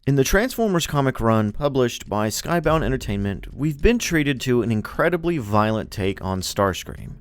In the Transformers comic run published by Skybound Entertainment, we've been treated to an incredibly violent take on Starscream.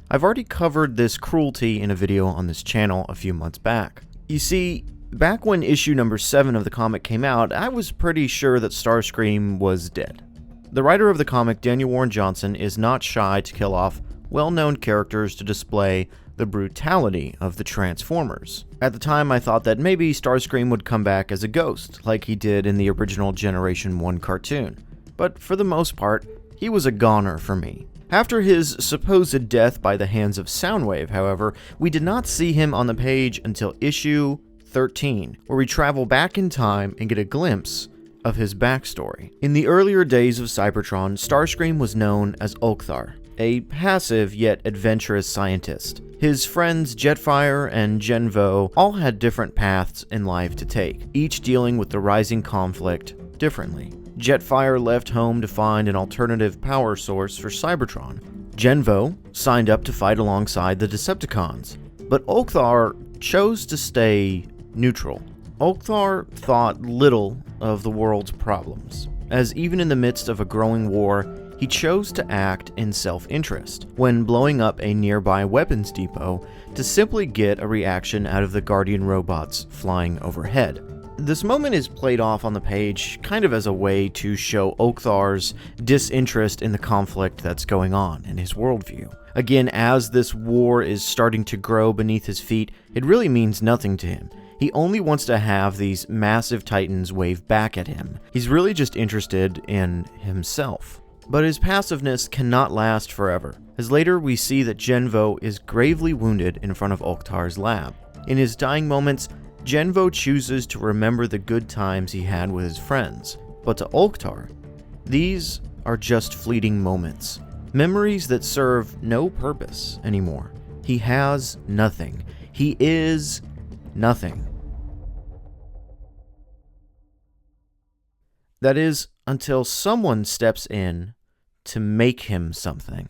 I've already covered this cruelty in a video on this channel a few months back. You see, back when issue number 7 of the comic came out, I was pretty sure that Starscream was dead. The writer of the comic, Daniel Warren Johnson, is not shy to kill off well-known characters to display the brutality of the Transformers. At the time, I thought that maybe Starscream would come back as a ghost, like he did in the original Generation 1 cartoon. But for the most part, he was a goner for me. After his supposed death by the hands of Soundwave, however, we did not see him on the page until issue 13, where we travel back in time and get a glimpse of his backstory. In the earlier days of Cybertron, Starscream was known as Okthar, a passive yet adventurous scientist. His friends Jetfire and Genvo all had different paths in life to take, each dealing with the rising conflict differently. Jetfire left home to find an alternative power source for Cybertron. Genvo signed up to fight alongside the Decepticons, but Okthar chose to stay neutral. Okthar thought little of the world's problems, as even in the midst of a growing war, he chose to act in self-interest when blowing up a nearby weapons depot to simply get a reaction out of the Guardian robots flying overhead. This moment is played off on the page kind of as a way to show Okthar's disinterest in the conflict that's going on in his worldview. Again, as this war is starting to grow beneath his feet, it really means nothing to him. He only wants to have these massive titans wave back at him. He's really just interested in himself. But his passiveness cannot last forever, as later we see that Genvo is gravely wounded in front of Okthar's lab. In his dying moments, Genvo chooses to remember the good times he had with his friends, but to Okthar, these are just fleeting moments. Memories that serve no purpose anymore. He has nothing. He is nothing. That is, until someone steps in to make him something.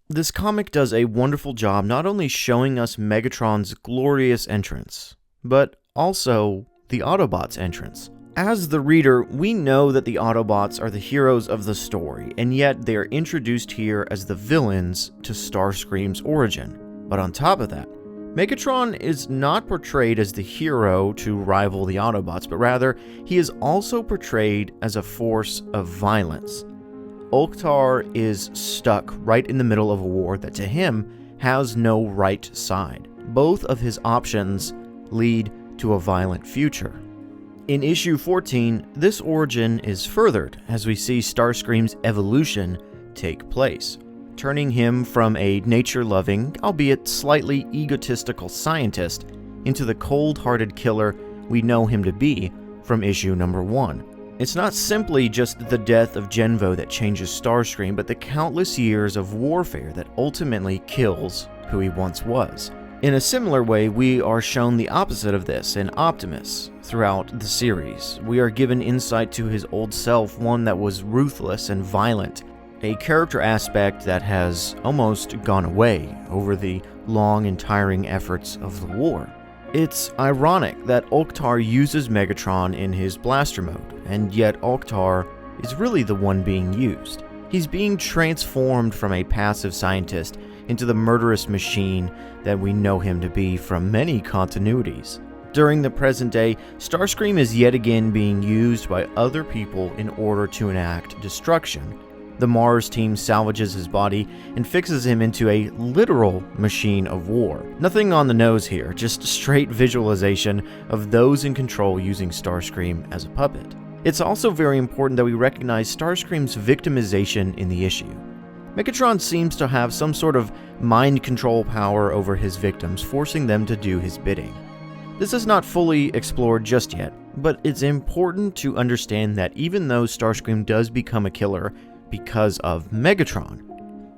This comic does a wonderful job not only showing us Megatron's glorious entrance, but also the Autobots' entrance. As the reader, we know that the Autobots are the heroes of the story, and yet they are introduced here as the villains to Starscream's origin. But on top of that, Megatron is not portrayed as the hero to rival the Autobots, but rather, he is also portrayed as a force of violence. Okthar is stuck right in the middle of a war that to him has no right side. Both of his options lead to a violent future. In issue 14, this origin is furthered as we see Starscream's evolution take place, turning him from a nature-loving, albeit slightly egotistical scientist into the cold-hearted killer we know him to be from issue number 1. It's not simply just the death of Genvo that changes Starscream, but the countless years of warfare that ultimately kills who he once was. In a similar way, we are shown the opposite of this in Optimus throughout the series. We are given insight to his old self, one that was ruthless and violent, a character aspect that has almost gone away over the long and tiring efforts of the war. It's ironic that Okthar uses Megatron in his blaster mode, and yet Okthar is really the one being used. He's being transformed from a passive scientist into the murderous machine that we know him to be from many continuities. During the present day, Starscream is yet again being used by other people in order to enact destruction. The Mars team salvages his body and fixes him into a literal machine of war. Nothing on the nose here, just straight visualization of those in control using Starscream as a puppet. It's also very important that we recognize Starscream's victimization in the issue. Megatron seems to have some sort of mind control power over his victims, forcing them to do his bidding. This is not fully explored just yet, but it's important to understand that even though Starscream does become a killer because of Megatron,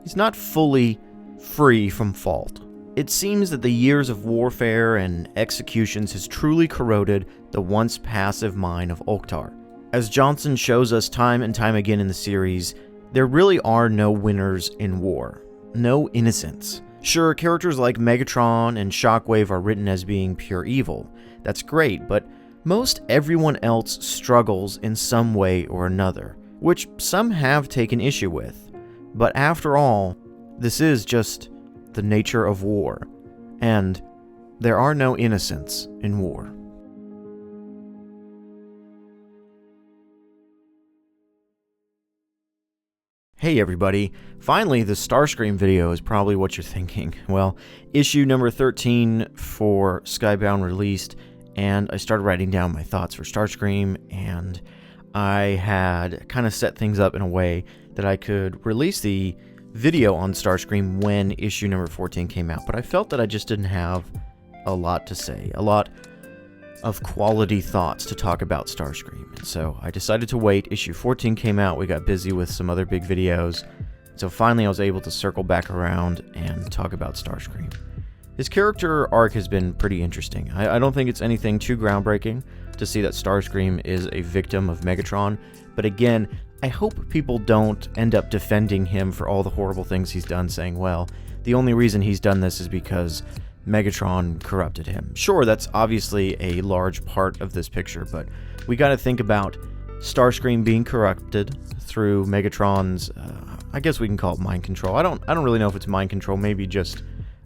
he's not fully free from fault. It seems that the years of warfare and executions has truly corroded the once passive mind of Okthar. As Johnson shows us time and time again in the series, there really are no winners in war, no innocents. Sure, characters like Megatron and Shockwave are written as being pure evil. That's great, but Most everyone else struggles in some way or another, which some have taken issue with. But after all, this is just the nature of war, and there are no innocents in war. Hey everybody, finally the Starscream video is probably what you're thinking. Well, issue number 13 for Skybound released, and I started writing down my thoughts for Starscream, and I had kind of set things up in a way that I could release the video on Starscream when issue number 14 came out, but I felt that I just didn't have a lot to say, a lot of quality thoughts to talk about Starscream, and so I decided to wait. Issue 14 came out, we got busy with some other big videos, so finally I was able to circle back around and talk about Starscream. His character arc has been pretty interesting. I don't think it's anything too groundbreaking to see that Starscream is a victim of Megatron, but again, I hope people don't end up defending him for all the horrible things he's done, saying, well, the only reason he's done this is because Megatron corrupted him. Sure, that's obviously a large part of this picture, but we got to think about Starscream being corrupted through Megatron's, I guess we can call it mind control. I don't really know if it's mind control, maybe just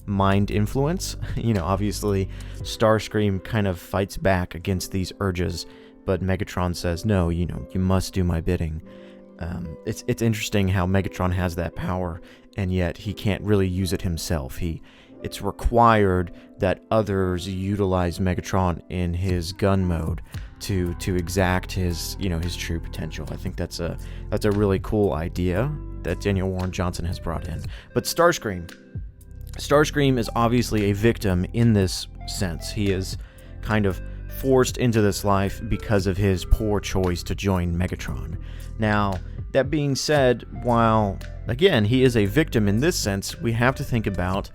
mind influence. You know, obviously Starscream kind of fights back against these urges, but Megatron says, no, you must do my bidding. It's interesting how Megatron has that power, and yet he can't really use it himself. It's required that others utilize Megatron in his gun mode to exact his true potential. I think that's a really cool idea that Daniel Warren Johnson has brought in. But Starscream is obviously a victim in this sense. He is kind of forced into this life because of his poor choice to join Megatron. Now, that being said, while again he is a victim in this sense, we have to think about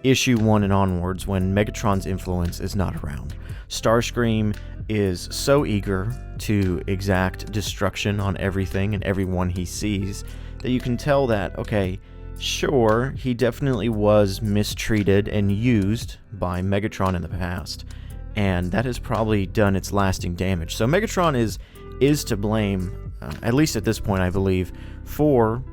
issue 1 and onwards, when Megatron's influence is not around. Starscream is so eager to exact destruction on everything and everyone he sees that you can tell that, okay, sure, he definitely was mistreated and used by Megatron in the past, and that has probably done its lasting damage. So Megatron is to blame, at least at this point, I believe, for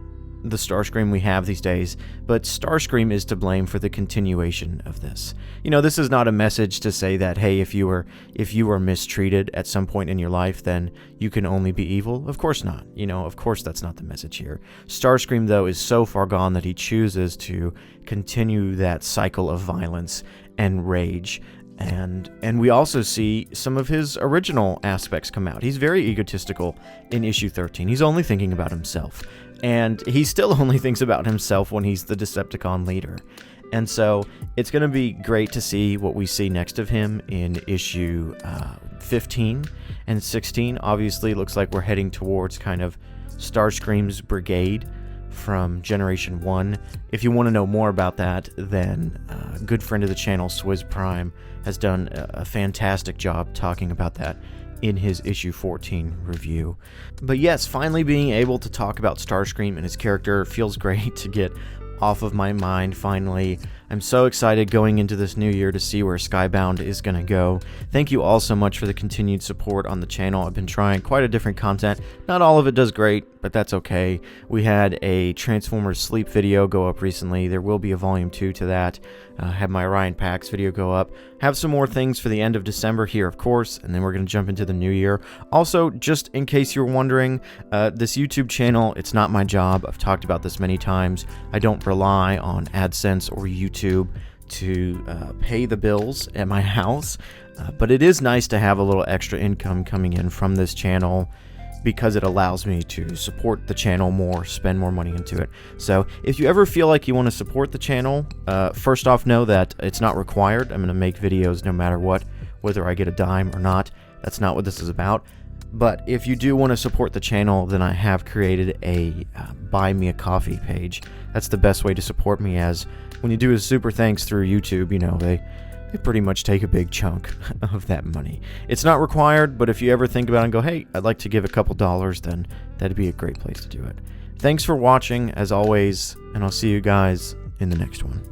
the Starscream we have these days, but Starscream is to blame for the continuation of this. This is not a message to say that, hey, if you were mistreated at some point in your life, then you can only be evil. Of course not. Of course that's not the message here. Starscream, though, is so far gone that he chooses to continue that cycle of violence and rage. And we also see some of his original aspects come out. He's very egotistical in issue 13. He's only thinking about himself. And he still only thinks about himself when he's the Decepticon leader. And so it's going to be great to see what we see next of him in issue 15 and 16. Obviously, looks like we're heading towards kind of Starscream's brigade from Generation 1. If you want to know more about that, then a good friend of the channel, Swizz Prime, has done a fantastic job talking about that in his issue 14 review. But yes, finally being able to talk about Starscream and his character feels great to get off of my mind finally. I'm so excited going into this new year to see where Skybound is going to go. Thank you all so much for the continued support on the channel. I've been trying quite a different content. Not all of it does great, but that's okay. We had a Transformers Sleep video go up recently. There will be a volume 2 to that. Have my Orion Pax video go up. Have some more things for the end of December here, of course, and then we're going to jump into the new year. Also, just in case you're wondering, this YouTube channel, it's not my job. I've talked about this many times. I don't rely on AdSense or YouTube to pay the bills at my house, but it is nice to have a little extra income coming in from this channel because it allows me to support the channel more, spend more money into it. So if you ever feel like you want to support the channel, first off, know that it's not required. I'm going to make videos no matter what, whether I get a dime or not. That's not what this is about. But if you do want to support the channel, then I have created a Buy Me a Coffee page. That's the best way to support me, as when you do a super thanks through YouTube, they pretty much take a big chunk of that money. It's not required, but if you ever think about it and go, hey, I'd like to give a couple dollars, then that'd be a great place to do it. Thanks for watching, as always, and I'll see you guys in the next one.